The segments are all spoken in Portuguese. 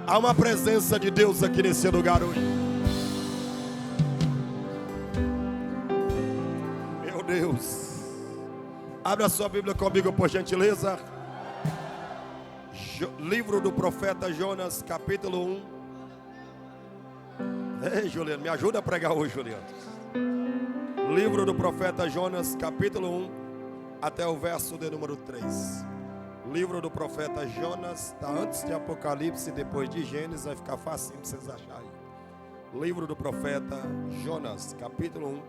Há uma presença de Deus aqui nesse lugar hoje. Meu Deus. Abra sua Bíblia comigo, por gentileza. Livro do profeta Jonas, capítulo 1. Ei, Juliano, me ajuda a pregar hoje, Juliano. Livro do profeta Jonas, capítulo 1, até o verso de número 3. Livro do profeta Jonas, está antes de Apocalipse, depois de Gênesis, vai ficar fácil para vocês acharem. Livro do profeta Jonas, capítulo 1,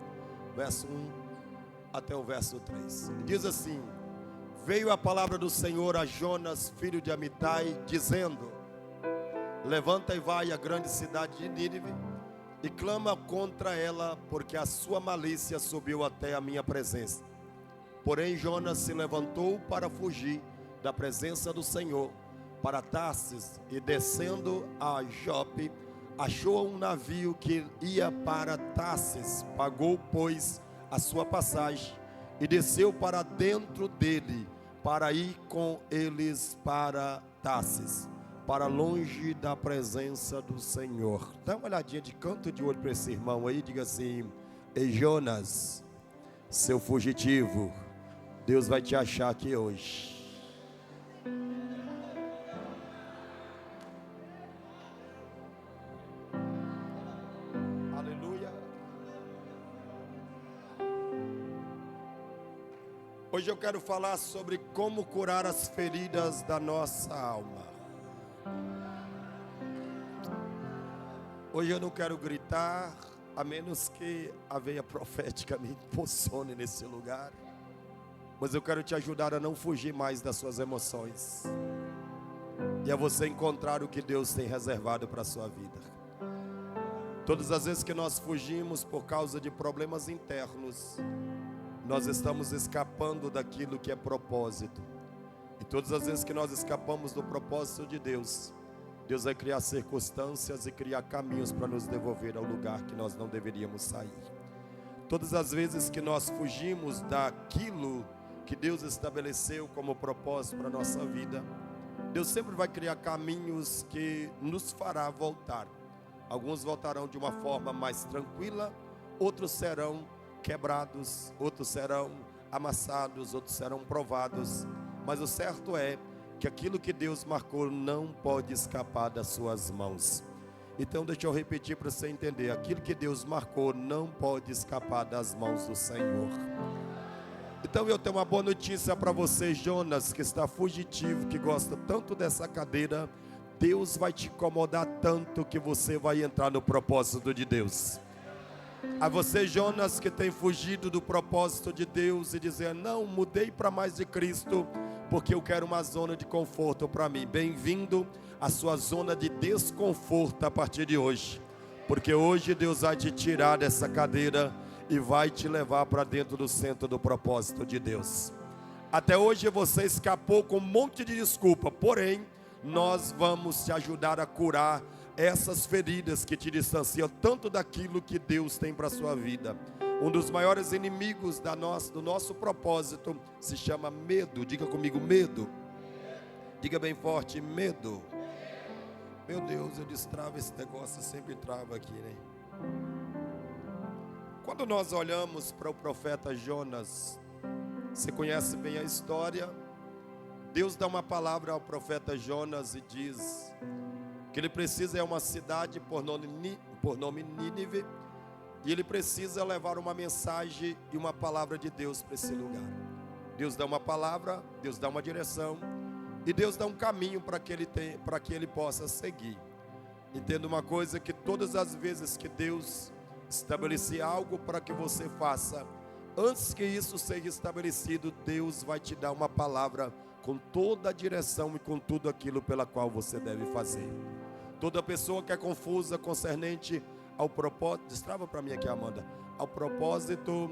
verso 1 até o verso 3. Diz assim: veio a palavra do Senhor a Jonas, filho de Amitai, dizendo: levanta e vai à grande cidade de Nínive, e clama contra ela, porque a sua malícia subiu até a minha presença. Porém Jonas se levantou para fugir da presença do Senhor para Tarsis, e descendo a Jope, achou um navio que ia para Tarsis. Pagou, pois, a sua passagem e desceu para dentro dele, para ir com eles para Tarsis, para longe da presença do Senhor. Dá uma olhadinha de canto de olho para esse irmão aí, diga assim: ei Jonas, seu fugitivo, Deus vai te achar aqui hoje. Aleluia. Hoje eu quero falar sobre como curar as feridas da nossa alma. Hoje eu não quero gritar, a menos que a veia profética me impulsione nesse lugar. Mas eu quero te ajudar a não fugir mais das suas emoções, e a você encontrar o que Deus tem reservado para a sua vida. Todas as vezes que nós fugimos por causa de problemas internos, nós estamos escapando daquilo que é propósito. E todas as vezes que nós escapamos do propósito de Deus, Deus vai criar circunstâncias e criar caminhos para nos devolver ao lugar que nós não deveríamos sair. Todas as vezes que nós fugimos daquilo que Deus estabeleceu como propósito para a nossa vida, Deus sempre vai criar caminhos que nos fará voltar. Alguns voltarão de uma forma mais tranquila, outros serão quebrados, outros serão amassados, outros serão provados. Mas o certo é que aquilo que Deus marcou não pode escapar das suas mãos. Então deixa eu repetir para você entender: aquilo que Deus marcou não pode escapar das mãos do Senhor. Então eu tenho uma boa notícia para você, Jonas, que está fugitivo, que gosta tanto dessa cadeira. Deus vai te incomodar tanto que você vai entrar no propósito de Deus. A você, Jonas, que tem fugido do propósito de Deus e dizer: não, mudei para mais de Cristo, porque eu quero uma zona de conforto para mim. Bem-vindo à sua zona de desconforto a partir de hoje, porque hoje Deus vai te tirar dessa cadeira e vai te levar para dentro do centro do propósito de Deus. Até hoje você escapou com um monte de desculpa, porém nós vamos te ajudar a curar essas feridas que te distanciam tanto daquilo que Deus tem para a sua vida. Um dos maiores inimigos do nosso propósito se chama medo. Diga comigo: medo. Diga bem forte: medo. Meu Deus, eu destravo esse negócio, eu sempre trava aqui, né? Quando nós olhamos para o profeta Jonas, você conhece bem a história. Deus dá uma palavra ao profeta Jonas e diz que ele precisa ir a uma cidade por nome Nínive, e ele precisa levar uma mensagem e uma palavra de Deus para esse lugar. Deus dá uma palavra, Deus dá uma direção, e Deus dá um caminho para que ele possa seguir. Entenda uma coisa, que todas as vezes que Deus estabelecer algo para que você faça, antes que isso seja estabelecido, Deus vai te dar uma palavra com toda a direção e com tudo aquilo pela qual você deve fazer. Toda pessoa que é confusa concernente ao propósito, destrava para mim aqui, Amanda, ao propósito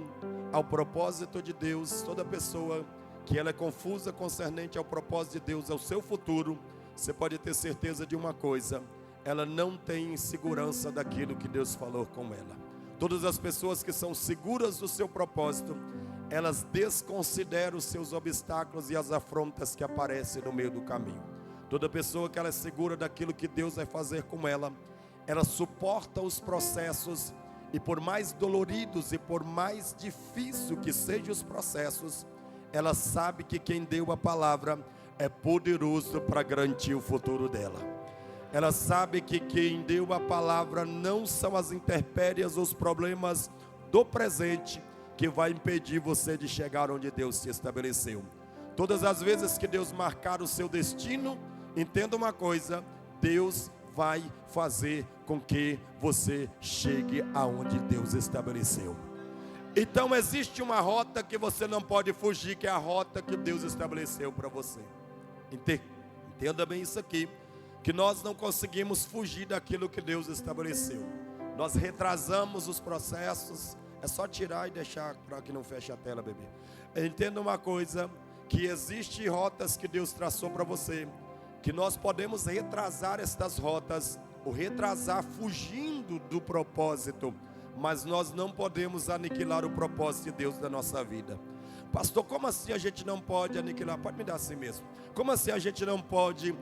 de Deus, toda pessoa que ela é confusa concernente ao propósito de Deus, ao seu futuro, você pode ter certeza de uma coisa: ela não tem segurança daquilo que Deus falou com ela. Todas as pessoas que são seguras do seu propósito, elas desconsideram os seus obstáculos e as afrontas que aparecem no meio do caminho. Toda pessoa que ela é segura daquilo que Deus vai fazer com ela, ela suporta os processos, e por mais doloridos e por mais difícil que sejam os processos, ela sabe que quem deu a palavra é poderoso para garantir o futuro dela. Ela sabe que quem deu a palavra não são as intempéries ou os problemas do presente que vai impedir você de chegar onde Deus te estabeleceu. Todas as vezes que Deus marcar o seu destino, entenda uma coisa: Deus vai fazer com que você chegue aonde Deus estabeleceu. Então existe uma rota que você não pode fugir, que é a rota que Deus estabeleceu para você. Entenda bem isso aqui, que nós não conseguimos fugir daquilo que Deus estabeleceu. Nós retrasamos os processos. É só tirar e deixar para que não feche a tela, bebê. Entenda uma coisa, que existem rotas que Deus traçou para você, que nós podemos retrasar estas rotas, ou retrasar fugindo do propósito, mas nós não podemos aniquilar o propósito de Deus da nossa vida. Pastor, como assim a gente não pode aniquilar? Pode me dar assim mesmo. Como assim a gente não pode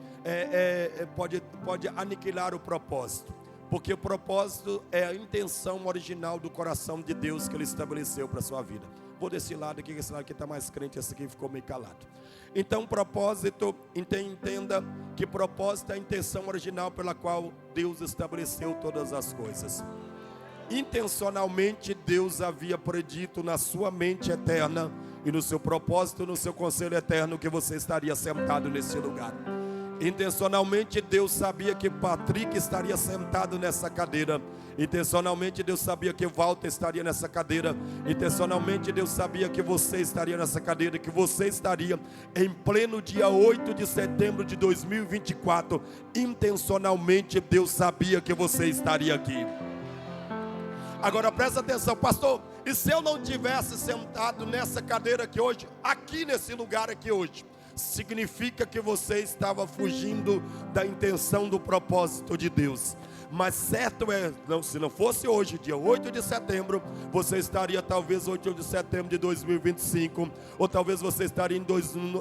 aniquilar o propósito? Porque o propósito é a intenção original do coração de Deus que Ele estabeleceu para a sua vida. Vou desse lado aqui, que esse lado aqui está mais crente, esse aqui ficou meio calado. Então, propósito, entenda que propósito é a intenção original pela qual Deus estabeleceu todas as coisas. Intencionalmente Deus havia predito na sua mente eterna e no seu propósito, no seu conselho eterno, que você estaria sentado nesse lugar. Intencionalmente Deus sabia que Patrick estaria sentado nessa cadeira. Intencionalmente Deus sabia que Walter estaria nessa cadeira. Intencionalmente Deus sabia que você estaria nessa cadeira, que você estaria em pleno dia 8 de setembro de 2024. Intencionalmente Deus sabia que você estaria aqui. Agora presta atenção, pastor, e se eu não tivesse sentado nessa cadeira aqui hoje, aqui nesse lugar aqui hoje? Significa que você estava fugindo da intenção do propósito de Deus. Mas certo é, se não fosse hoje, dia 8 de setembro, você estaria talvez 8 de setembro de 2025, ou talvez você estaria em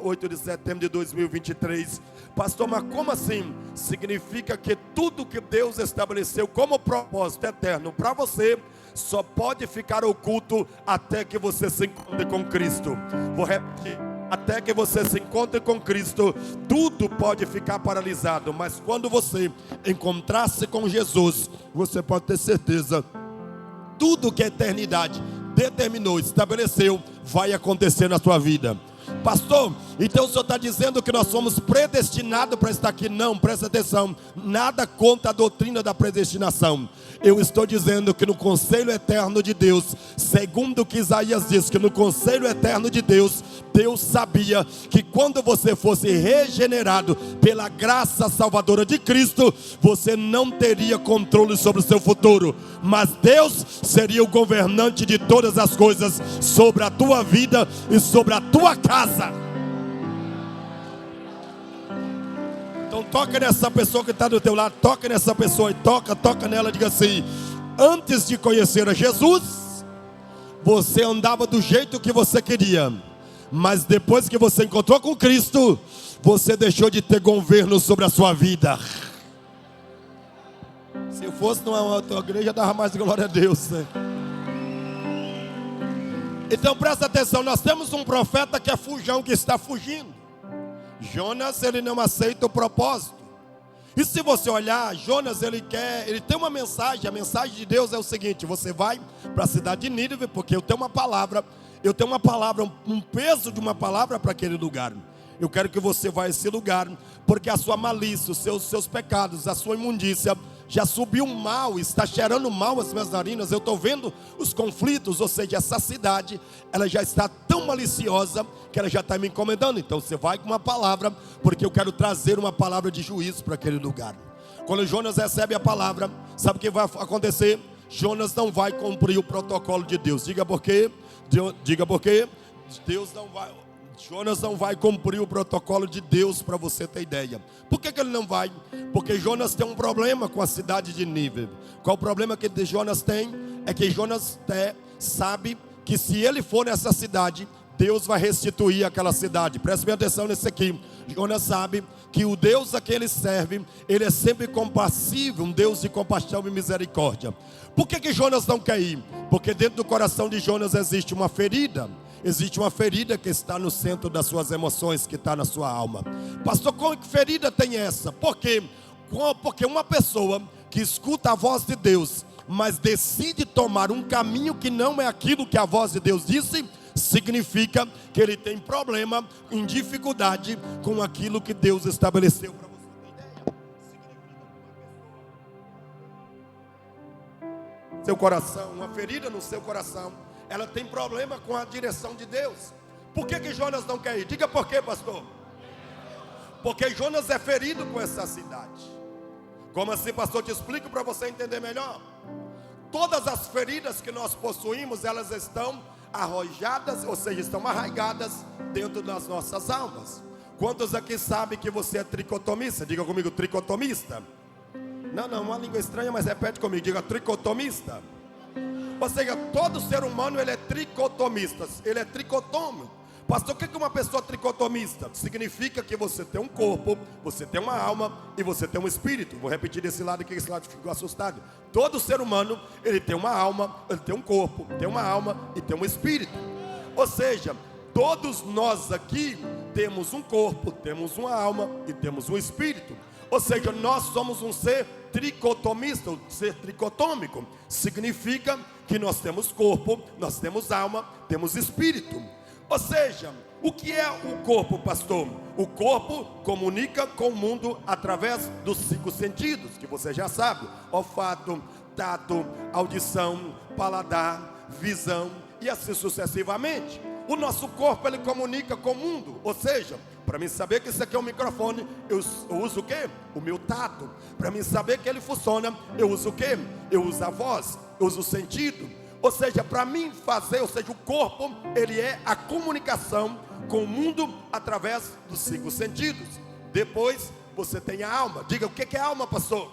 8 de setembro de 2023. Pastor, mas como assim? Significa que tudo que Deus estabeleceu como propósito eterno para você, só pode ficar oculto até que você se encontre com Cristo. Vou repetir. Até que você se encontre com Cristo, tudo pode ficar paralisado. Mas quando você encontrar-se com Jesus, você pode ter certeza, tudo que a eternidade determinou, estabeleceu, vai acontecer na sua vida. Pastor, então o senhor está dizendo que nós somos predestinados para estar aqui? Não, presta atenção, nada contra a doutrina da predestinação. Eu estou dizendo que no conselho eterno de Deus, segundo o que Isaías diz, que no conselho eterno de Deus, Deus sabia que quando você fosse regenerado pela graça salvadora de Cristo, você não teria controle sobre o seu futuro, mas Deus seria o governante de todas as coisas, sobre a tua vida e sobre a tua casa. Então toca nessa pessoa que está do teu lado, toca nessa pessoa e toca nela, diga assim: antes de conhecer a Jesus, você andava do jeito que você queria, mas depois que você encontrou com Cristo, você deixou de ter governo sobre a sua vida. Se eu fosse numa outra igreja, dava mais glória a Deus, né? Então presta atenção, nós temos um profeta que é fujão, que está fugindo. Jonas, ele não aceita o propósito. E se você olhar, Jonas, ele tem uma mensagem. A mensagem de Deus é o seguinte: você vai para a cidade de Nínive, porque eu tenho uma palavra, um peso de uma palavra para aquele lugar. Eu quero que você vá a esse lugar, porque a sua malícia, os seus pecados, a sua imundícia já subiu mal, está cheirando mal as minhas narinas. Eu estou vendo os conflitos, ou seja, essa cidade, ela já está tão maliciosa que ela já está me encomendando. Então você vai com uma palavra, porque eu quero trazer uma palavra de juízo para aquele lugar. Quando Jonas recebe a palavra, sabe o que vai acontecer? Jonas não vai cumprir o protocolo de Deus. Diga por quê? Jonas não vai cumprir o protocolo de Deus, para você ter ideia. Por que ele não vai? Porque Jonas tem um problema com a cidade de Nínive. Qual o problema que Jonas tem? É que Jonas sabe que se ele for nessa cidade, Deus vai restituir aquela cidade. Preste bem atenção nesse aqui. Jonas sabe que o Deus a quem ele serve, ele é sempre compassivo, um Deus de compaixão e misericórdia. Por que Jonas não quer ir? Porque dentro do coração de Jonas existe uma ferida. Existe uma ferida que está no centro das suas emoções, que está na sua alma. Pastor, como que ferida tem essa? Porque uma pessoa que escuta a voz de Deus, mas decide tomar um caminho que não é aquilo que a voz de Deus disse, significa que ele tem problema, em dificuldade com aquilo que Deus estabeleceu para você ter ideia. Seu coração, uma ferida no seu coração, ela tem problema com a direção de Deus. Por que Jonas não quer ir? Diga por quê, pastor. Porque Jonas é ferido com essa cidade. Como assim, pastor? Te explico para você entender melhor. Todas as feridas que nós possuímos, elas estão arrojadas, ou seja, estão arraigadas dentro das nossas almas. Quantos aqui sabem que você é tricotomista? Diga comigo, tricotomista. Não, uma língua estranha, mas repete comigo, diga tricotomista. Ou seja, todo ser humano ele é tricotomista, ele é tricotômico. Pastor, o que é uma pessoa tricotomista? Significa que você tem um corpo, você tem uma alma e você tem um espírito. Vou repetir desse lado aqui, esse lado ficou assustado. Todo ser humano, ele tem uma alma, ele tem um corpo, tem uma alma e tem um espírito. Ou seja, todos nós aqui temos um corpo, temos uma alma e temos um espírito. Ou seja, nós somos um ser tricotomista, um ser tricotômico. Significa que nós temos corpo, nós temos alma, temos espírito. Ou seja, o que é o corpo, pastor? O corpo comunica com o mundo através dos 5 sentidos, que você já sabe: olfato, tato, audição, paladar, visão e assim sucessivamente. O nosso corpo ele comunica com o mundo, ou seja, para mim saber que isso aqui é um microfone, eu uso o quê? O meu tato. Para mim saber que ele funciona, eu uso o quê? Eu uso a voz, eu uso o sentido. Ou seja, para mim fazer, ou seja, o corpo, ele é a comunicação com o mundo através dos 5 sentidos. Depois você tem a alma. Diga, o que é alma, pastor?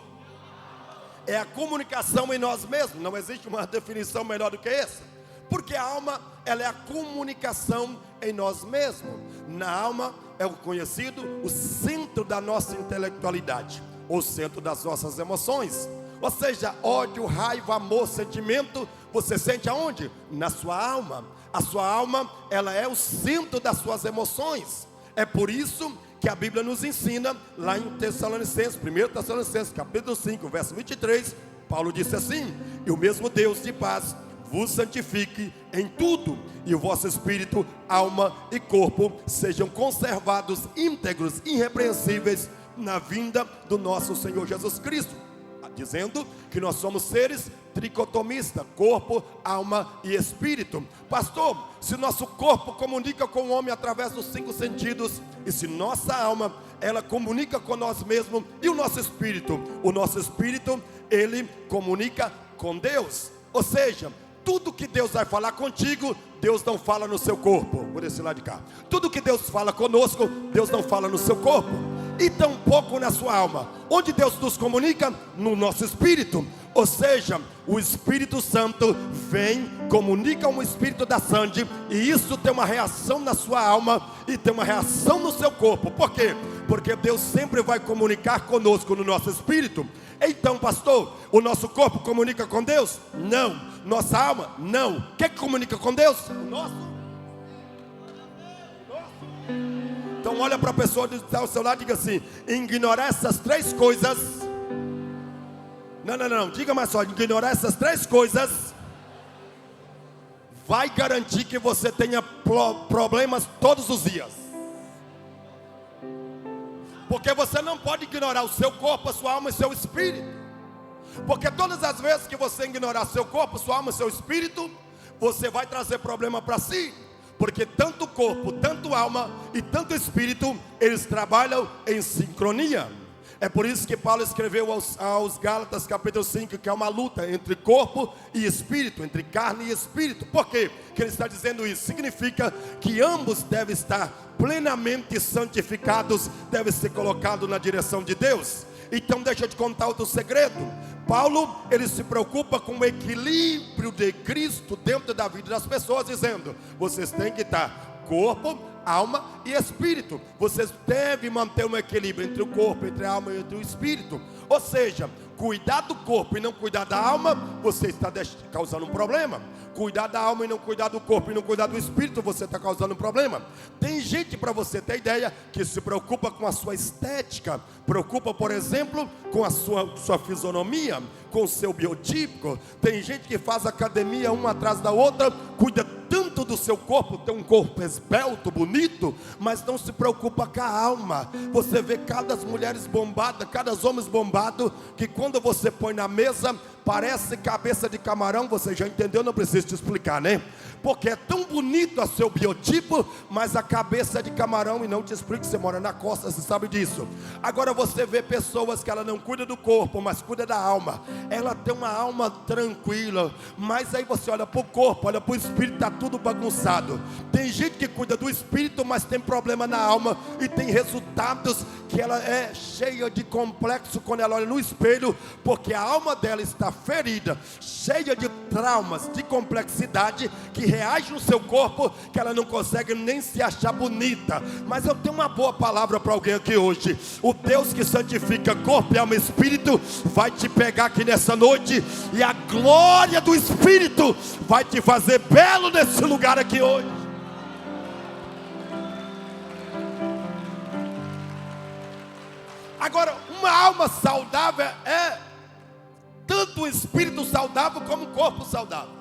É a comunicação em nós mesmos. Não existe uma definição melhor do que essa. Porque a alma, ela é a comunicação em nós mesmos. Na alma é o conhecido, o centro da nossa intelectualidade, o centro das nossas emoções. Ou seja, ódio, raiva, amor, sentimento, você sente aonde? Na sua alma. A sua alma, ela é o centro das suas emoções. É por isso que a Bíblia nos ensina, lá em Tessalonicenses, 1 Tessalonicenses, capítulo 5, verso 23, Paulo disse assim: e o mesmo Deus de paz vos santifique em tudo, e o vosso espírito, alma e corpo sejam conservados íntegros, irrepreensíveis, na vinda do nosso Senhor Jesus Cristo. Dizendo que nós somos seres tricotomistas, corpo, alma e espírito. Pastor, se nosso corpo comunica com o homem através dos 5 sentidos, e se nossa alma, ela comunica com nós mesmos, e o nosso espírito, ele comunica com Deus. Ou seja, tudo que Deus vai falar contigo, Deus não fala no seu corpo. Por esse lado de cá. Tudo que Deus fala conosco, Deus não fala no seu corpo, e tampouco na sua alma. Onde Deus nos comunica? No nosso espírito. Ou seja, o Espírito Santo vem, comunica com o espírito da Sandy, e isso tem uma reação na sua alma e tem uma reação no seu corpo. Por quê? Porque Deus sempre vai comunicar conosco no nosso espírito. Então, pastor, o nosso corpo comunica com Deus? Não. Nossa alma? Não. O que comunica com Deus? O nosso. Então olha para a pessoa que está ao seu lado e diga assim: ignorar essas 3 coisas. Não, diga mais só: ignorar essas 3 coisas vai garantir que você tenha problemas todos os dias. Porque você não pode ignorar o seu corpo, a sua alma e seu espírito. Porque todas as vezes que você ignorar seu corpo, sua alma e seu espírito, você vai trazer problema para si. Porque tanto o corpo, tanto a alma e tanto o espírito, eles trabalham em sincronia. É por isso que Paulo escreveu aos Gálatas capítulo 5, que é uma luta entre corpo e espírito, entre carne e espírito. Por quê que ele está dizendo isso? Significa que ambos devem estar plenamente santificados, devem ser colocados na direção de Deus. Então deixa eu te contar outro segredo. Paulo, ele se preocupa com o equilíbrio de Cristo dentro da vida das pessoas, dizendo: vocês têm que estar corpo, alma e espírito. Você deve manter um equilíbrio entre o corpo, entre a alma e entre o espírito. Ou seja, cuidar do corpo e não cuidar da alma, você está causando um problema. Cuidar da alma e não cuidar do corpo e não cuidar do espírito, você está causando um problema. Tem gente, para você ter ideia, que se preocupa com a sua estética, preocupa, por exemplo, com a sua fisionomia, com o seu biotipo. Tem gente que faz academia uma atrás da outra, cuida tanto do seu corpo, tem um corpo esbelto, bonito, mas não se preocupa com a alma. Você vê cada mulheres bombadas, cada homens bombados, que quando você põe na mesa, parece cabeça de camarão. Você já entendeu, não preciso te explicar, né? Porque é tão bonito o seu biotipo, mas a cabeça é de camarão. E não te explico, você mora na costa, você sabe disso. Agora você vê pessoas que ela não cuida do corpo, mas cuida da alma. Ela tem uma alma tranquila, mas aí você olha para o corpo, olha para o espírito, está tudo bagunçado. Tem gente que cuida do espírito, mas tem problema na alma, e tem resultados que ela é cheia de complexo quando ela olha no espelho, porque a alma dela está ferida, cheia de traumas, de complexidade, que reage no seu corpo, que ela não consegue nem se achar bonita. Mas eu tenho uma boa palavra para alguém aqui hoje. O Deus que santifica corpo, alma e espírito vai te pegar aqui nessa noite, e a glória do Espírito vai te fazer belo nesse lugar aqui hoje. Agora, uma alma saudável é tanto o espírito saudável como o corpo saudável.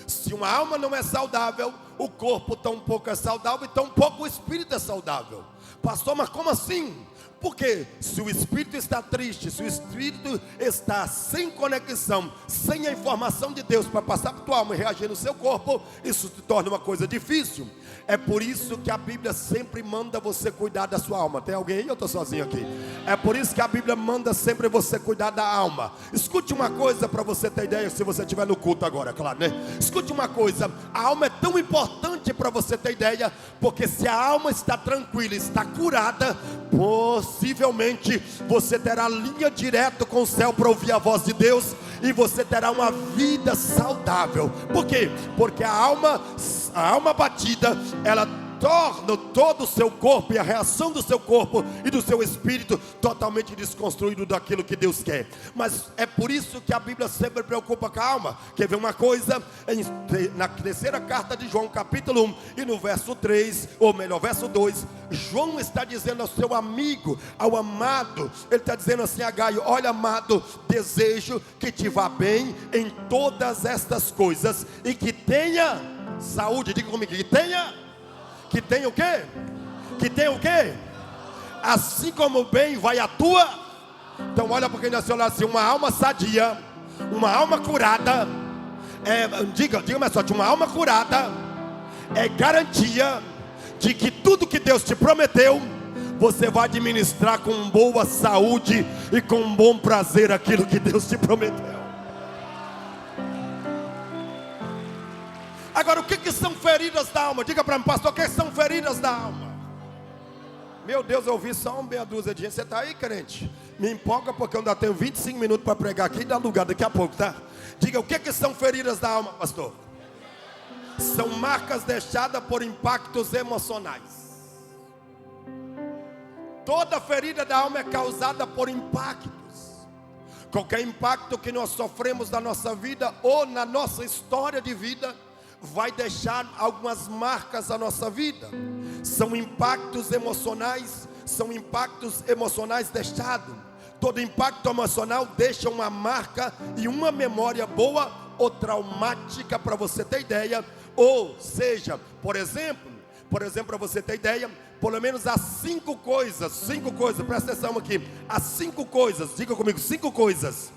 Se uma alma não é saudável, o corpo tampouco é saudável, e tampouco o espírito é saudável. Pastor, mas como assim? Porque se o espírito está triste, se o espírito está sem conexão, sem a informação de Deus para passar para a tua alma e reagir no seu corpo, isso se torna uma coisa difícil. É por isso que a Bíblia sempre manda você cuidar da sua alma. Tem alguém aí? Eu estou sozinho aqui. É por isso que a Bíblia manda sempre você cuidar da alma. Escute uma coisa para você ter ideia, se você estiver no culto agora, claro, né? Escute uma coisa, a alma é tão importante para você ter ideia, porque se a alma está tranquila, está curada, possivelmente você terá linha direta com o céu para ouvir a voz de Deus, e você terá uma vida saudável. Por quê? Porque a alma batida, ela torna todo o seu corpo e a reação do seu corpo e do seu espírito totalmente desconstruído daquilo que Deus quer. Mas é por isso que a Bíblia sempre preocupa com a alma. Quer ver uma coisa? Na terceira carta de João, capítulo 1, e no verso 3, ou melhor, verso 2, João está dizendo ao seu amigo, ao amado, ele está dizendo assim a Gaio: olha, amado, desejo que te vá bem em todas estas coisas, e que tenha saúde. Diga comigo, que tenha o quê? Que tenha o quê? Assim como o bem vai a tua. Então olha para quem nasceu lá assim: uma alma sadia, uma alma curada, diga mais forte, uma alma curada é garantia de que tudo que Deus te prometeu, você vai administrar com boa saúde e com bom prazer aquilo que Deus te prometeu. Agora, o que são feridas da alma? Diga para mim, pastor, o que são feridas da alma? Meu Deus, eu ouvi só meia dúzia de gente. Você está aí, crente? Me empolga, porque eu ainda tenho 25 minutos para pregar aqui e dá lugar daqui a pouco, tá? Diga, o que são feridas da alma, pastor? São marcas deixadas por impactos emocionais. Toda ferida da alma é causada por impactos. Qualquer impacto que nós sofremos na nossa vida ou na nossa história de vida vai deixar algumas marcas na nossa vida. São impactos emocionais, deixados. Todo impacto emocional deixa uma marca e uma memória boa ou traumática, para você ter ideia. Ou seja, por exemplo, para você ter ideia, pelo menos há 5 coisas, presta atenção aqui, há 5 coisas, diga comigo, 5 coisas.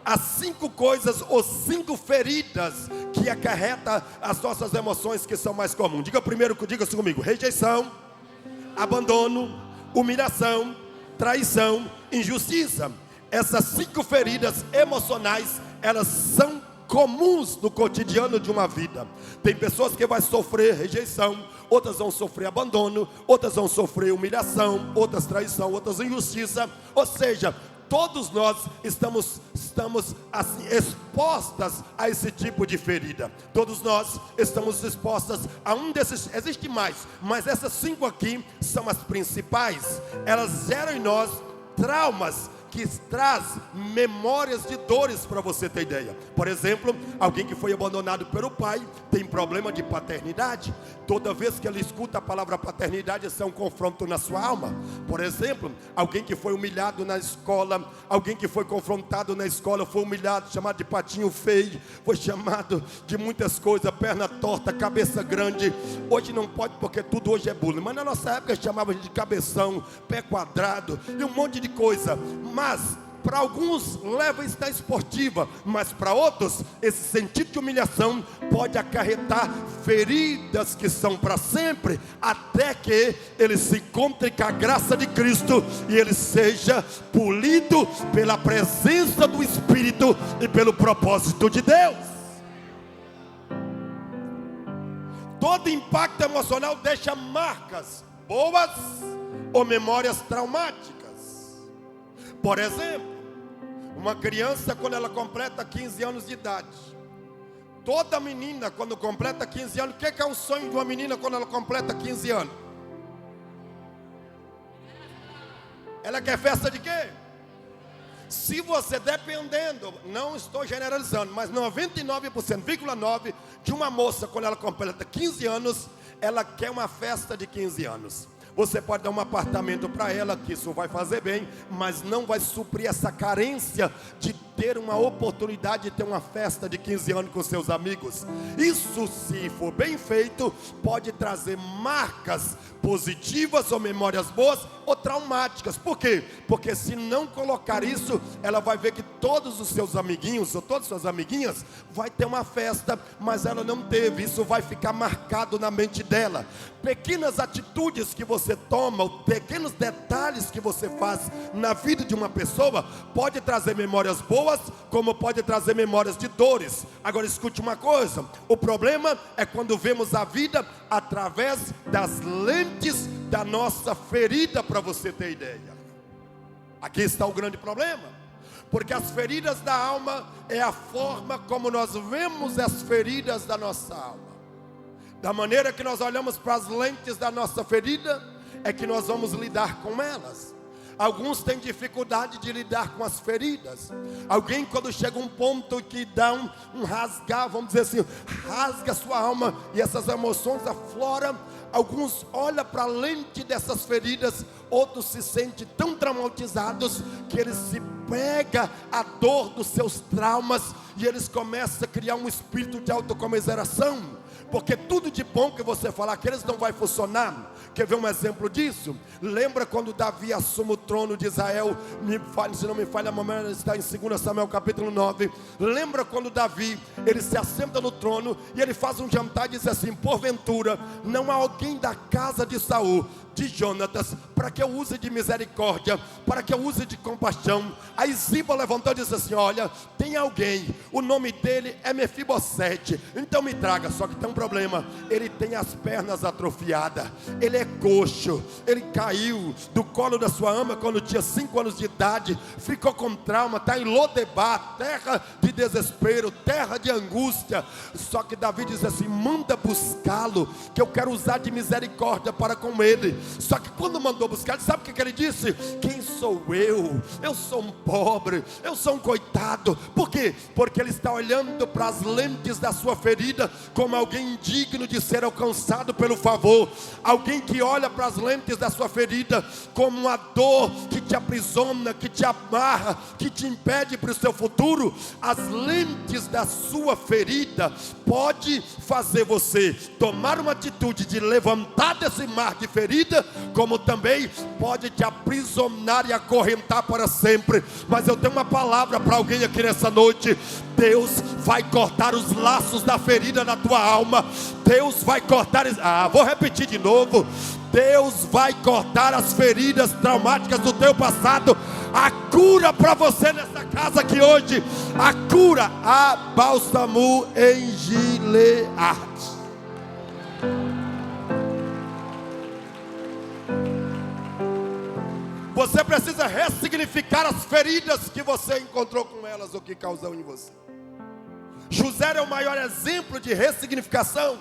Há 5 coisas ou 5 feridas que acarreta as nossas emoções, que são mais comuns. Diga assim comigo: rejeição, abandono, humilhação, traição, injustiça. Essas 5 feridas emocionais, elas são comuns no cotidiano de uma vida. Tem pessoas que vão sofrer rejeição, outras vão sofrer abandono, outras vão sofrer humilhação, outras traição, outras injustiça. Ou seja, Todos nós estamos assim, expostas a esse tipo de ferida. Todos nós estamos expostas a um desses. Existe mais, mas essas 5 aqui são as principais. Elas geram em nós traumas que traz memórias de dores, para você ter ideia. Por exemplo, alguém que foi abandonado pelo pai tem problema de paternidade. Toda vez que ele escuta a palavra paternidade, isso é um confronto na sua alma. Por exemplo, alguém que foi humilhado na escola, alguém que foi confrontado na escola, foi humilhado, chamado de patinho feio, foi chamado de muitas coisas, perna torta, cabeça grande. Hoje não pode, porque tudo hoje é bullying, mas na nossa época chamava de cabeção, pé quadrado e um monte de coisa. Mas para alguns leva isso na esportiva, mas para outros esse sentido de humilhação pode acarretar feridas que são para sempre, até que ele se encontre com a graça de Cristo e ele seja polido pela presença do Espírito e pelo propósito de Deus. Todo impacto emocional deixa marcas boas ou memórias traumáticas. Por exemplo, uma criança, quando ela completa 15 anos de idade, toda menina quando completa 15 anos, o que é o sonho de uma menina quando ela completa 15 anos? Ela quer festa de quê? Se você, dependendo, não estou generalizando, mas 99,9% de uma moça, quando ela completa 15 anos, ela quer uma festa de 15 anos. Você pode dar um apartamento para ela, que isso vai fazer bem, mas não vai suprir essa carência de ter uma oportunidade de ter uma festa de 15 anos com seus amigos. Isso, se for bem feito, pode trazer marcas positivas ou memórias boas ou traumáticas. Por quê? Porque se não colocar isso, ela vai ver que todos os seus amiguinhos ou todas as suas amiguinhas vai ter uma festa, mas ela não teve. Isso vai ficar marcado na mente dela. Pequenas atitudes que você toma, pequenos detalhes que você faz na vida de uma pessoa, pode trazer memórias boas, como pode trazer memórias de dores. Agora escute uma coisa: o problema é quando vemos a vida através das lentes da nossa ferida, para você ter ideia. Aqui está o grande problema, porque as feridas da alma é a forma como nós vemos as feridas da nossa alma. Da maneira que nós olhamos para as lentes da nossa ferida, é que nós vamos lidar com elas. Alguns têm dificuldade de lidar com as feridas. Alguém, quando chega um ponto que dá um rasgar, vamos dizer assim, rasga a sua alma e essas emoções afloram. Alguns olham para a lente dessas feridas, outros se sentem tão traumatizados que eles se pegam a dor dos seus traumas e eles começam a criar um espírito de autocomiseração. Porque tudo de bom que você falar que eles não vai funcionar. Quer ver um exemplo disso? Lembra quando Davi assume o trono de Israel? Se não me falha a memória, está em 2 Samuel capítulo 9. Lembra quando Davi, ele se assenta no trono e ele faz um jantar e diz assim: porventura não há alguém da casa de Saul, de Jonatas, para que eu use de misericórdia, para que eu use de compaixão? Aí Ziba levantou e disse assim: olha, tem alguém, o nome dele é Mefibosete, então me traga. Só que tem um problema, ele tem as pernas atrofiadas, ele é coxo, ele caiu do colo da sua ama quando tinha 5 anos de idade, ficou com trauma, está em Lodebar, terra de desespero, terra de angústia. Só que Davi diz assim: manda buscá-lo, que eu quero usar de misericórdia para com ele. Só que quando mandou buscar, sabe o que ele disse? Quem sou eu? Eu sou um pobre, eu sou um coitado. Por quê? Porque ele está olhando para as lentes da sua ferida como alguém indigno de ser alcançado pelo favor. Alguém que olha para as lentes da sua ferida como uma dor que te aprisiona, que te amarra, que te impede para o seu futuro. As lentes da sua ferida pode fazer você tomar uma atitude de levantar desse mar de ferida, como também pode te aprisionar e acorrentar para sempre. Mas eu tenho uma palavra para alguém aqui nessa noite: Deus vai cortar os laços da ferida na tua alma. Deus vai cortar, vou repetir de novo: Deus vai cortar as feridas traumáticas do teu passado. A cura para você nessa casa aqui hoje, a cura, a bálsamo em Gileade. Você precisa ressignificar as as feridas que você encontrou com elas, o que causou em você. José é o maior exemplo de ressignificação.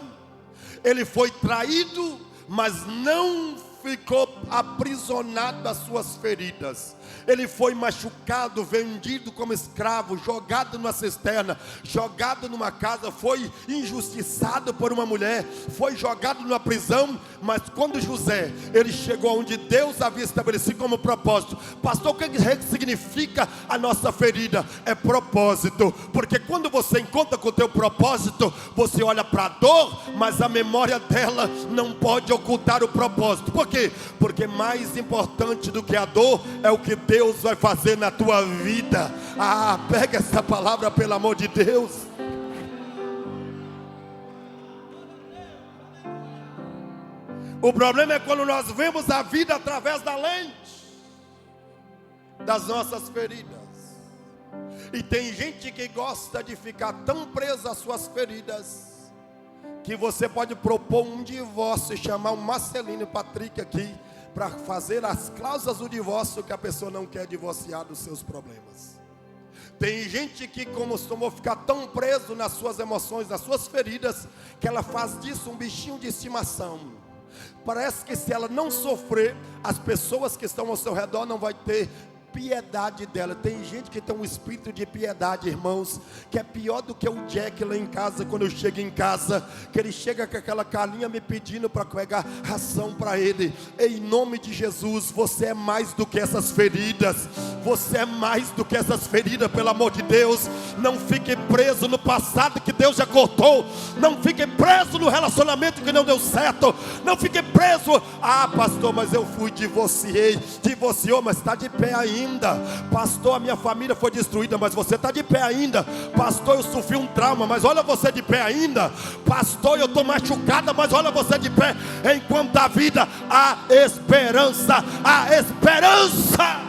Ele foi traído, mas não ficou aprisionado às suas feridas. Ele foi machucado, vendido como escravo, jogado numa cisterna, jogado numa casa, foi injustiçado por uma mulher, foi jogado numa prisão. Mas quando José, ele chegou onde Deus havia estabelecido como propósito. Pastor, o que significa a nossa ferida? É propósito. Porque quando você encontra com o teu propósito, você olha para a dor, mas a memória dela não pode ocultar o propósito. Por quê? Porque mais importante do que a dor é o que Deus vai fazer na tua vida. Pega essa palavra, pelo amor de Deus. O problema é quando nós vemos a vida através da lente das nossas feridas. E tem gente que gosta de ficar tão presa às suas feridas, que você pode propor um divórcio e chamar o Marcelino e o Patrick aqui para fazer as cláusulas do divórcio, que a pessoa não quer divorciar dos seus problemas. Tem gente que costumou ficar tão preso nas suas emoções, nas suas feridas, que ela faz disso um bichinho de estimação. Parece que se ela não sofrer, as pessoas que estão ao seu redor não vão ter piedade dela. Tem gente que tem um espírito de piedade, irmãos, que é pior do que o Jack lá em casa. Quando eu chego em casa, que ele chega com aquela carinha me pedindo para pegar ração para ele. Em nome de Jesus, você é mais do que essas feridas. Você é mais do que essas feridas, pelo amor de Deus. Não fique preso no passado que Deus já cortou. Não fique preso no relacionamento que não deu certo. Não fique preso. Pastor, mas eu divorciou, mas está de pé ainda. Pastor, a minha família foi destruída, mas você está de pé ainda. Pastor, eu sofri um trauma, mas olha você de pé ainda. Pastor, eu estou machucada, mas olha você de pé. Enquanto a vida, há esperança. Há esperança.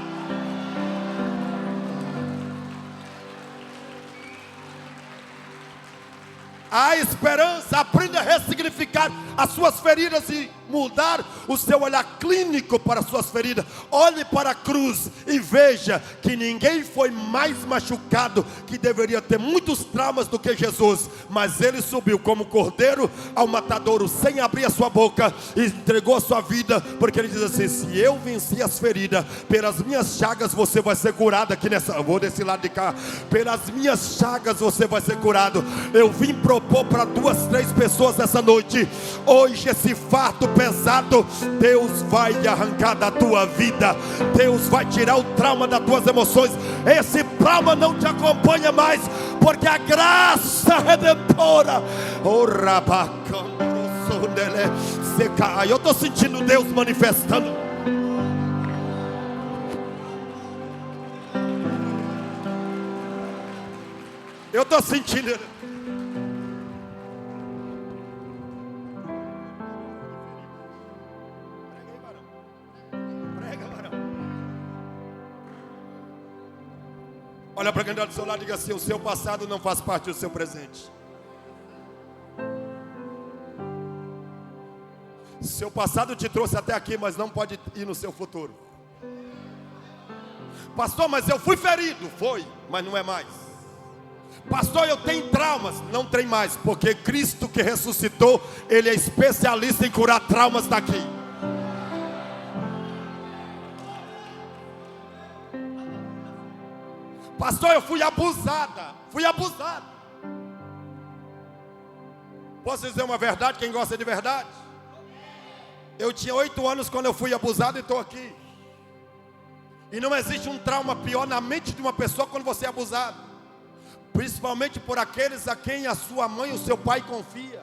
Há esperança. Aprenda a ressignificar as suas feridas e mudar o seu olhar clínico para as suas feridas. Olhe para a cruz e veja que ninguém foi mais machucado, que deveria ter muitos traumas do que Jesus, mas ele subiu como cordeiro ao matadouro, sem abrir a sua boca, e entregou a sua vida, porque ele diz assim: se eu venci as feridas, pelas minhas chagas você vai ser curado. Aqui nessa, vou desse lado de cá, pelas minhas chagas você vai ser curado. Eu vim propor para 2, 3 pessoas essa noite: hoje esse fardo pesado, Deus vai arrancar da tua vida. Deus vai tirar o trauma das tuas emoções. Esse trauma não te acompanha mais, porque a graça redentora, eu estou sentindo Deus manifestando. Eu estou sentindo. Olha para quem está do seu lado e diga assim: o seu passado não faz parte do seu presente. Seu passado te trouxe até aqui, mas não pode ir no seu futuro. Pastor, mas eu fui ferido. Foi, mas não é mais. Pastor, eu tenho traumas. Não tem mais, porque Cristo que ressuscitou, Ele é especialista em curar traumas daqui. Pastor, eu fui abusada. Posso dizer uma verdade, quem gosta de verdade? Eu tinha 8 anos quando eu fui abusado e estou aqui. E não existe um trauma pior na mente de uma pessoa quando você é abusado, principalmente por aqueles a quem a sua mãe ou seu pai confia.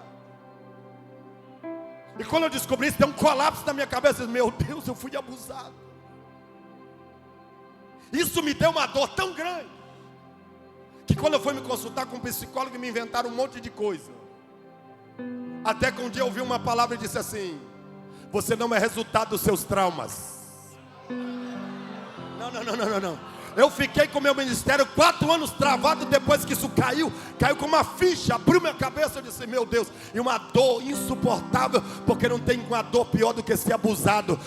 E quando eu descobri isso, deu um colapso na minha cabeça. Meu Deus, eu fui abusado. Isso me deu uma dor tão grande, que quando eu fui me consultar com um psicólogo, me inventaram um monte de coisa. Até que um dia eu ouvi uma palavra e disse assim: você não é resultado dos seus traumas. Não. Eu fiquei com meu ministério 4 anos travado. Depois que isso caiu com uma ficha, abriu minha cabeça. Eu disse, meu Deus, e uma dor insuportável, porque não tem uma dor pior do que ser abusado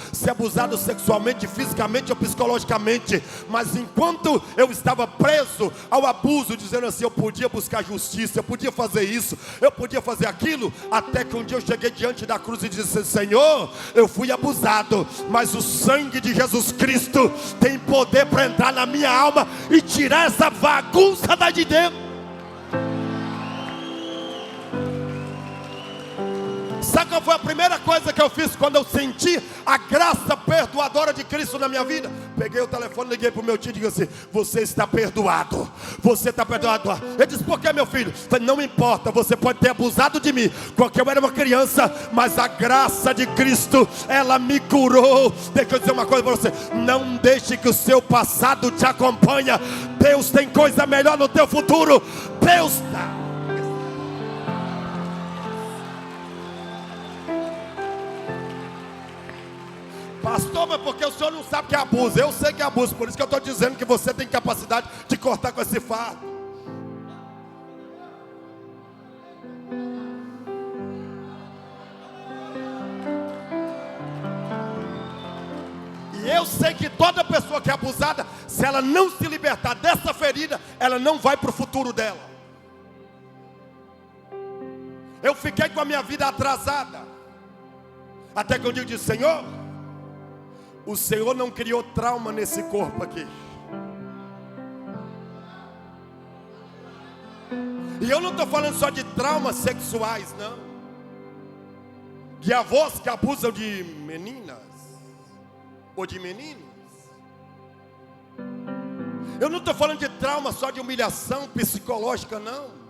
sexualmente, fisicamente ou psicologicamente. Mas enquanto eu estava preso ao abuso, dizendo assim, eu podia buscar justiça, eu podia fazer isso, eu podia fazer aquilo, até que um dia eu cheguei diante da cruz e disse, Senhor, eu fui abusado, mas o sangue de Jesus Cristo tem poder para entrar na minha alma e tirar essa bagunça daí de dentro. Sabe qual foi a primeira coisa que eu fiz quando eu senti a graça perdoadora de Cristo na minha vida? Peguei o telefone, liguei para o meu tio e disse assim, você está perdoado, você está perdoado. Ele disse, por que, meu filho? Eu falei, não importa, você pode ter abusado de mim, porque eu era uma criança, mas a graça de Cristo, ela me curou. Deixa eu dizer uma coisa para você, não deixe que o seu passado te acompanhe. Deus tem coisa melhor no teu futuro. Deus está. Pastor, mas porque o senhor não sabe que é abuso? Eu sei que é abuso, por isso que eu estou dizendo que você tem capacidade de cortar com esse fardo. E eu sei que toda pessoa que é abusada, se ela não se libertar dessa ferida, ela não vai para o futuro dela. Eu fiquei com a minha vida atrasada, até que eu disse, Senhor, o Senhor não criou trauma nesse corpo aqui. E eu não estou falando só de traumas sexuais, não. De avós que abusam de meninas ou de meninos. Eu não estou falando de trauma só de humilhação psicológica, não.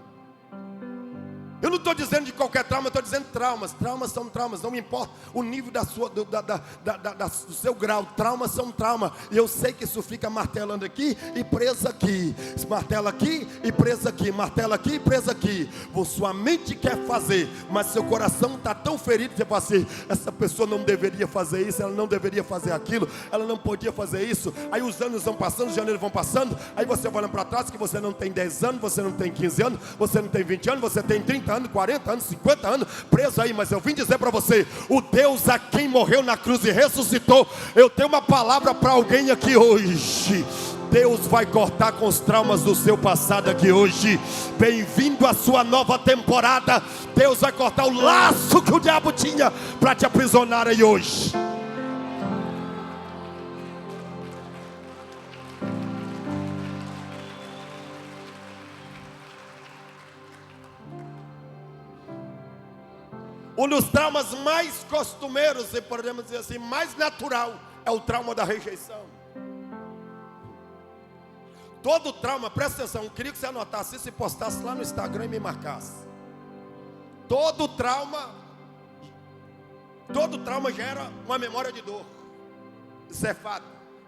Eu não estou dizendo de qualquer trauma, eu estou dizendo traumas. Traumas são traumas, não me importa o nível do seu grau. Traumas são traumas. E eu sei que isso fica martelando aqui e preso aqui. Martela aqui e preso aqui. Martela aqui e preso aqui. Sua mente quer fazer, mas seu coração está tão ferido que você fala assim, essa pessoa não deveria fazer isso, ela não deveria fazer aquilo, ela não podia fazer isso. Aí os anos vão passando, os janeiro vão passando. Aí você vai olhando para trás que você não tem 10 anos, você não tem 15 anos, você não tem 20 anos, você tem 30 anos, 40 anos, 50 anos preso aí. Mas eu vim dizer para você, o Deus a quem morreu na cruz e ressuscitou, eu tenho uma palavra para alguém aqui hoje. Deus vai cortar com os traumas do seu passado aqui hoje. Bem-vindo à sua nova temporada. Deus vai cortar o laço que o diabo tinha para te aprisionar aí hoje. Um dos traumas mais costumeiros, e podemos dizer assim, mais natural, é o trauma da rejeição. Todo trauma, presta atenção, eu queria que você anotasse isso e postasse lá no Instagram e me marcasse. Todo trauma gera uma memória de dor. Isso é fato.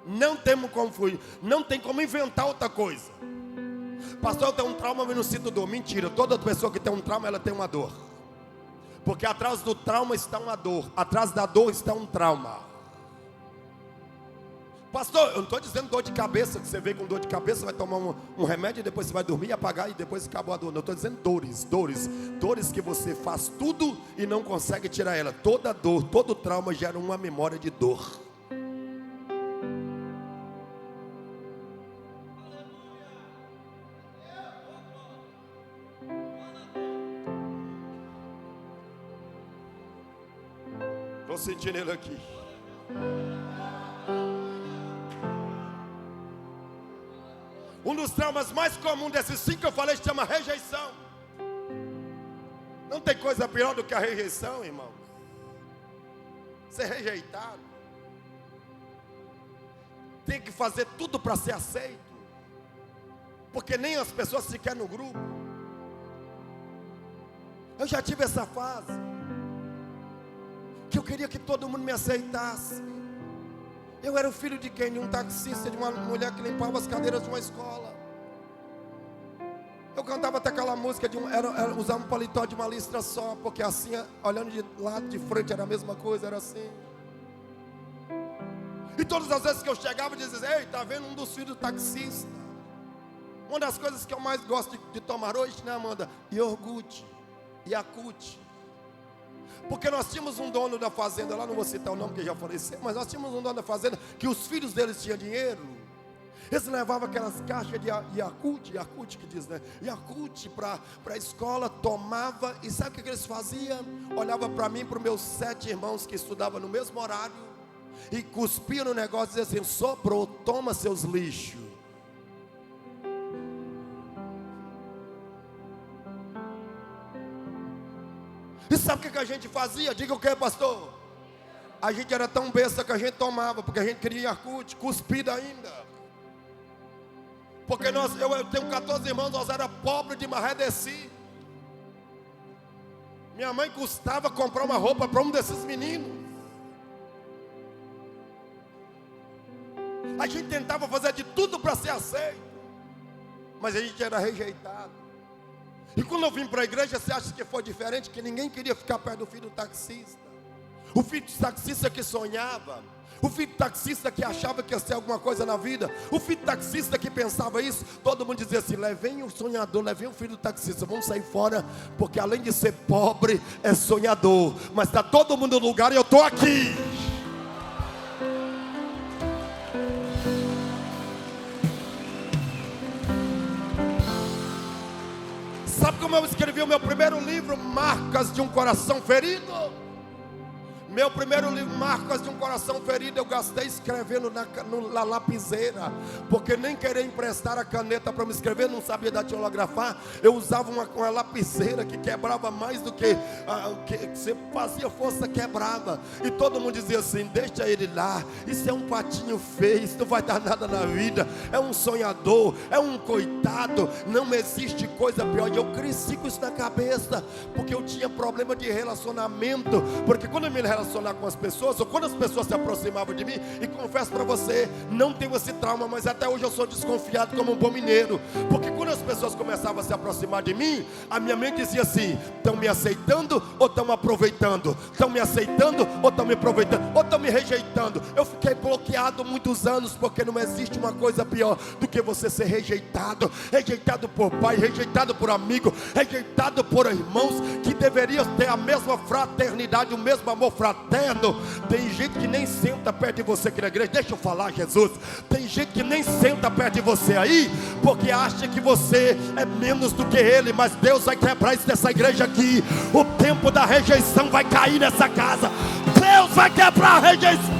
Não temos como fugir, não tem como inventar outra coisa. Pastor, eu tenho um trauma, mas não sinto dor. Mentira, toda pessoa que tem um trauma, ela tem uma dor. Porque atrás do trauma está uma dor, atrás da dor está um trauma. Pastor, eu não estou dizendo dor de cabeça, que você veio com dor de cabeça, vai tomar um remédio e depois você vai dormir, apagar e depois acabou a dor. Não, eu estou dizendo dores que você faz tudo e não consegue tirar ela. Toda dor, todo trauma gera uma memória de dor. Estou sentindo ele aqui. Um dos traumas mais comuns desses 5 que eu falei se chama rejeição. Não tem coisa pior do que a rejeição, irmão. Ser rejeitado. Tem que fazer tudo para ser aceito. Porque nem as pessoas se querem no grupo. Eu já tive essa fase. Que eu queria que todo mundo me aceitasse. Eu era o filho de quem? De um taxista, de uma mulher que limpava as cadeiras de uma escola. Eu cantava até aquela música, usava um paletó de uma listra só, porque assim, olhando de lado, de frente, era a mesma coisa, era assim. E todas as vezes que eu chegava, eu dizia: ei, está vendo um dos filhos do taxista? Uma das coisas que eu mais gosto de tomar hoje, né, Amanda? Iogurte, Yakult. Porque nós tínhamos um dono da fazenda lá, não vou citar o nome porque já faleceu, mas nós tínhamos um dono da fazenda que os filhos deles tinham dinheiro. Eles levavam aquelas caixas de Yakult que diz, né? Yakult para a escola, tomava, e sabe o que eles faziam? Olhava para mim, para os meus 7 irmãos que estudavam no mesmo horário, e cuspia no negócio e dizia assim: soprou, toma seus lixos. E sabe o que a gente fazia? Diga o que, pastor? A gente era tão besta que a gente tomava, porque a gente queria Yakult, cuspida ainda. Porque eu tenho 14 irmãos, nós era pobre de marredeci. Minha mãe custava comprar uma roupa para um desses meninos. A gente tentava fazer de tudo para ser aceito, mas a gente era rejeitado. E quando eu vim para a igreja, você acha que foi diferente? Que ninguém queria ficar perto do filho do taxista. O filho do taxista que sonhava. O filho do taxista que achava que ia ser alguma coisa na vida. O filho do taxista que pensava isso. Todo mundo dizia assim: levem o sonhador, levem o filho do taxista, vamos sair fora, porque além de ser pobre, é sonhador. Mas está todo mundo no lugar e eu estou aqui. Sabe como eu escrevi o meu primeiro livro, Marcas de um Coração Ferido? Meu primeiro livro, Marcas de um Coração Ferido, eu gastei escrevendo na lapiseira, porque nem querer emprestar a caneta para me escrever, não sabia datilografar. Eu usava uma lapiseira que quebrava mais do que que você fazia força, quebrava. E todo mundo dizia assim: deixa ele lá, isso é um patinho feio, isso não vai dar nada na vida, é um sonhador, é um coitado, não existe coisa pior. E eu cresci com isso na cabeça, porque eu tinha problema de relacionamento, porque quando eu me relacionava com as pessoas, ou quando as pessoas se aproximavam de mim, e confesso para você, não tenho esse trauma, mas até hoje eu sou desconfiado como um bom mineiro, porque quando as pessoas começavam a se aproximar de mim, a minha mente dizia assim: estão me aceitando ou estão aproveitando? Estão me aceitando ou estão me aproveitando? Ou estão me rejeitando? Eu fiquei bloqueado muitos anos, porque não existe uma coisa pior do que você ser rejeitado. Rejeitado por pai, rejeitado por amigo, rejeitado por irmãos que deveriam ter a mesma fraternidade, o mesmo amor fraterno. Tem gente que nem senta perto de você aqui na igreja. Deixa eu falar, Jesus. Tem gente que nem senta perto de você aí, porque acha que você é menos do que ele. Mas Deus vai quebrar isso nessa igreja aqui. O tempo da rejeição vai cair nessa casa. Deus vai quebrar a rejeição.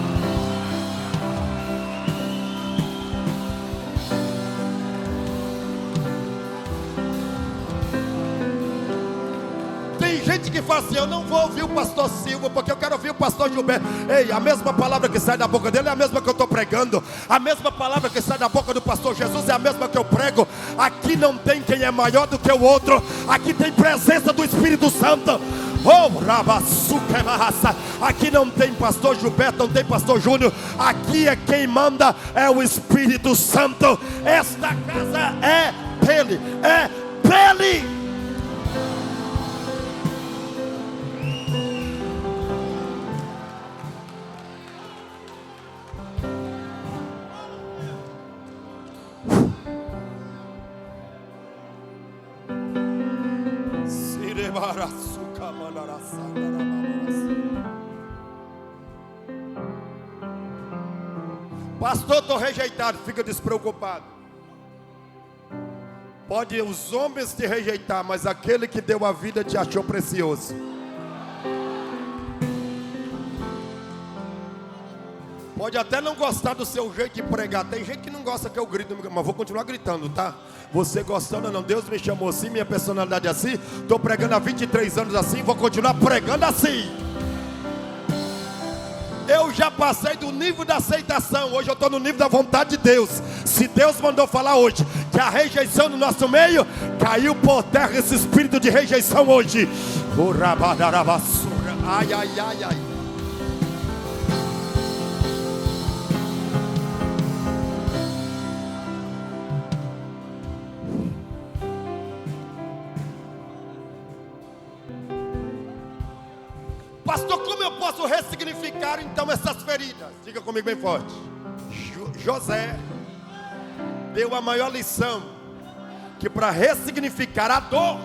Tem gente que fala assim: eu não vou ouvir o pastor Silva, porque eu quero ouvir o pastor Gilberto. Ei, a mesma palavra que sai da boca dele é a mesma que eu estou pregando. A mesma palavra que sai da boca do pastor Jesus é a mesma que eu prego. Aqui não tem quem é maior do que o outro. Aqui tem presença do Espírito Santo. Oh, Rabassuca Marraça. Aqui não tem pastor Gilberto, não tem pastor Júnior. Aqui é quem manda, é o Espírito Santo. Esta casa é dele, é dele. Pastor, estou rejeitado. Fica despreocupado. Pode os homens te rejeitar, mas aquele que deu a vida te achou precioso. Pode até não gostar do seu jeito de pregar. Tem gente que não gosta que eu grito, mas vou continuar gritando, tá? Você gostando ou não, Deus me chamou assim, minha personalidade é assim. Estou pregando há 23 anos assim, vou continuar pregando assim. Eu já passei do nível da aceitação. Hoje eu estou no nível da vontade de Deus. Se Deus mandou falar hoje que a rejeição no nosso meio, caiu por terra esse espírito de rejeição hoje. Ai, ai, ai, ai. Pastor, Pastor, como eu posso ressignificar então essas feridas? Diga comigo bem forte. José deu a maior lição, que para ressignificar a dor,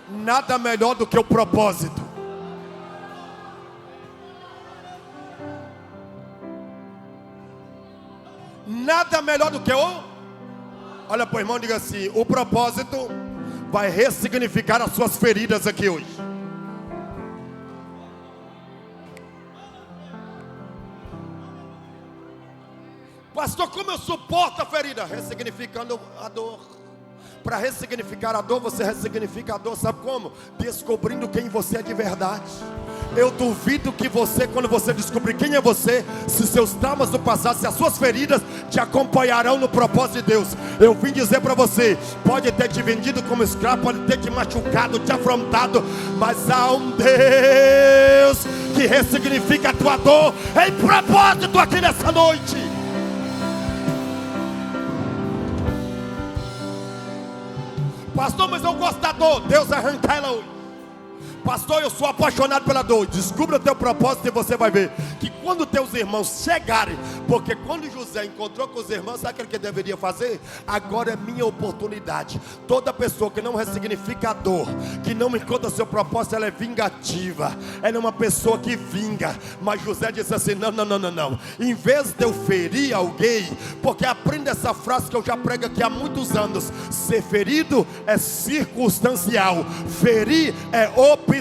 nada melhor do que o propósito. Nada melhor do que olha para o irmão e diga assim: o propósito vai ressignificar as suas feridas aqui hoje. Pastor, como eu suporto a ferida? Ressignificando a dor. Para ressignificar a dor, você ressignifica a dor, sabe como? Descobrindo quem você é de verdade. Eu duvido que você, quando você descobrir quem é você, se seus traumas do passado, se as suas feridas te acompanharão no propósito de Deus. Eu vim dizer para você, pode ter te vendido como escravo, pode ter te machucado, te afrontado, mas há um Deus que ressignifica a tua dor em propósito aqui nessa noite. Pastor, mas eu gosto da dor. Deus arranca ela hoje. Pastor, eu sou apaixonado pela dor. Descubra o teu propósito e você vai ver que quando teus irmãos chegarem, porque quando José encontrou com os irmãos, sabe o que ele deveria fazer? Agora é minha oportunidade. Toda pessoa que não ressignifica a dor, que não encontra seu propósito, ela é vingativa. Ela é uma pessoa que vinga. Mas José disse assim: não. Em vez de eu ferir alguém, porque aprenda essa frase que eu já prego aqui há muitos anos: ser ferido é circunstancial, ferir é opcional.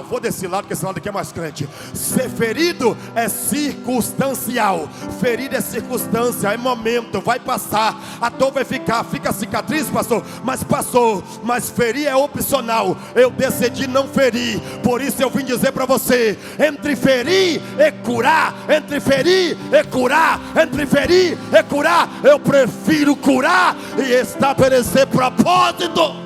Vou desse lado, que esse lado aqui é mais crente. Ser ferido é circunstancial. Ferido é circunstância, é momento, vai passar. A dor vai fica cicatriz, pastor. Mas ferir é opcional. Eu decidi não ferir. Por isso eu vim dizer para você: entre ferir e curar, entre ferir e curar, entre ferir e curar, eu prefiro curar e estabelecer propósito.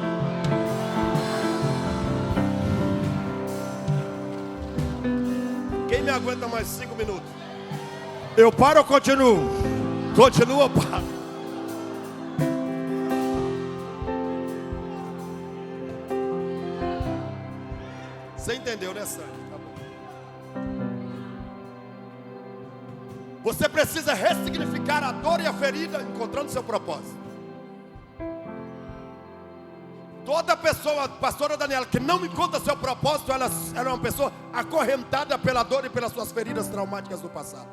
Quem me aguenta mais 5 minutos? Eu paro ou continuo? Continuo ou paro? Você entendeu, né, Sandra? Tá bom. Você precisa ressignificar a dor e a ferida, encontrando seu propósito. Toda pessoa, pastora Daniela, que não encontra seu propósito, ela é uma pessoa acorrentada pela dor e pelas suas feridas traumáticas do passado.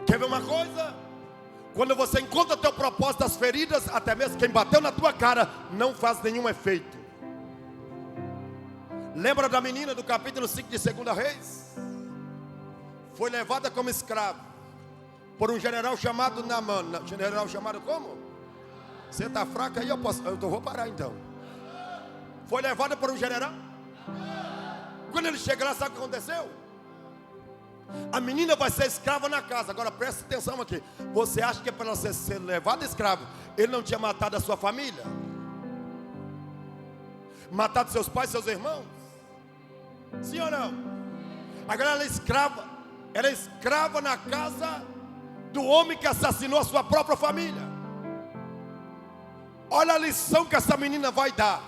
Quer ver uma coisa? Quando você encontra teu propósito, as feridas, até mesmo quem bateu na tua cara, não faz nenhum efeito. Lembra da menina do capítulo 5 de 2 Reis? Foi levada como escrava por um general chamado Naamã. General chamado como? Você está fraca aí, eu vou parar então. Foi levada por um general. Quando ele chega lá, sabe o que aconteceu? A menina vai ser escrava na casa. Agora presta atenção aqui. Você acha que para ela ser levada escrava, ele não tinha matado a sua família? Matado seus pais, seus irmãos? Sim ou não? Agora ela é escrava na casa do homem que assassinou a sua própria família. Olha a lição que essa menina vai dar.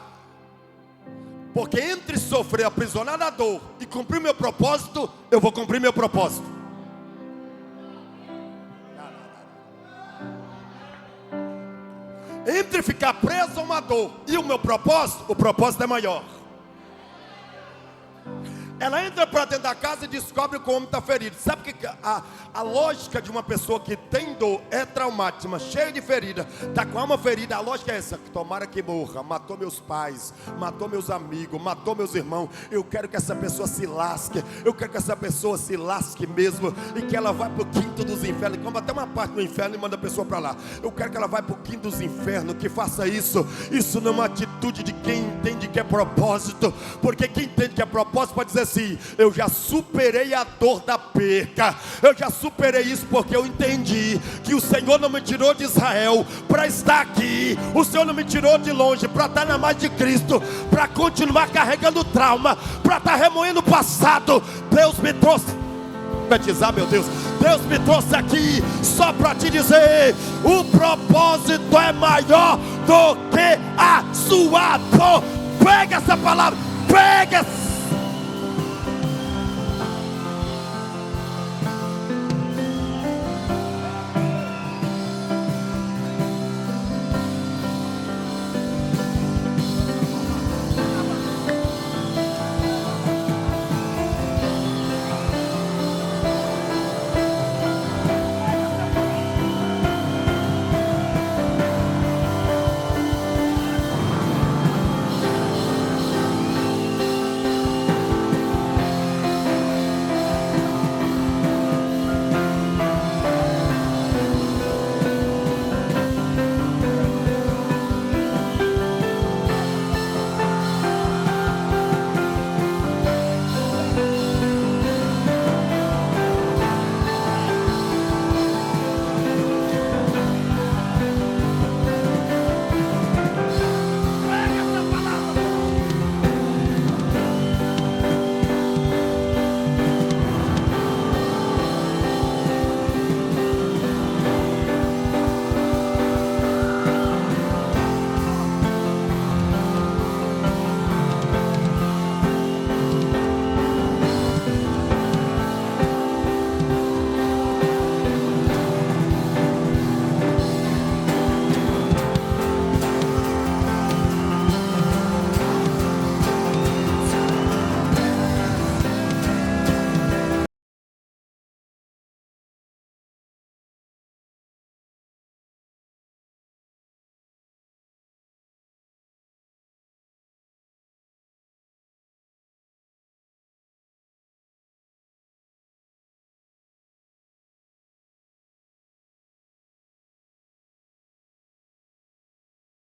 Porque entre sofrer, aprisionar na dor e cumprir meu propósito, eu vou cumprir meu propósito. Entre ficar preso a uma dor e o meu propósito, o propósito é maior. Ela entra para dentro da casa e descobre que o homem está ferido. Sabe que a lógica de uma pessoa que tem dor é traumática, cheia de ferida, está com a alma ferida, a lógica é essa: tomara que morra, matou meus pais, matou meus amigos, matou meus irmãos. Eu quero que essa pessoa se lasque, eu quero que essa pessoa se lasque mesmo, e que ela vá para o quinto dos infernos. Como até uma parte do inferno e manda a pessoa para lá. Eu quero que ela vá para o quinto dos infernos, que faça isso. Isso não é uma atitude de quem entende que é propósito, porque quem entende que é propósito pode dizer assim: eu já superei a dor da perca, eu já superei isso, porque eu entendi que o Senhor não me tirou de Israel para estar aqui, o Senhor não me tirou de longe para estar na mais de Cristo, para continuar carregando trauma, para estar remoendo o passado. Deus me trouxe. profetizar, meu Deus. Deus me trouxe aqui só para te dizer: o propósito é maior do que a sua dor. Pega essa palavra, pega essa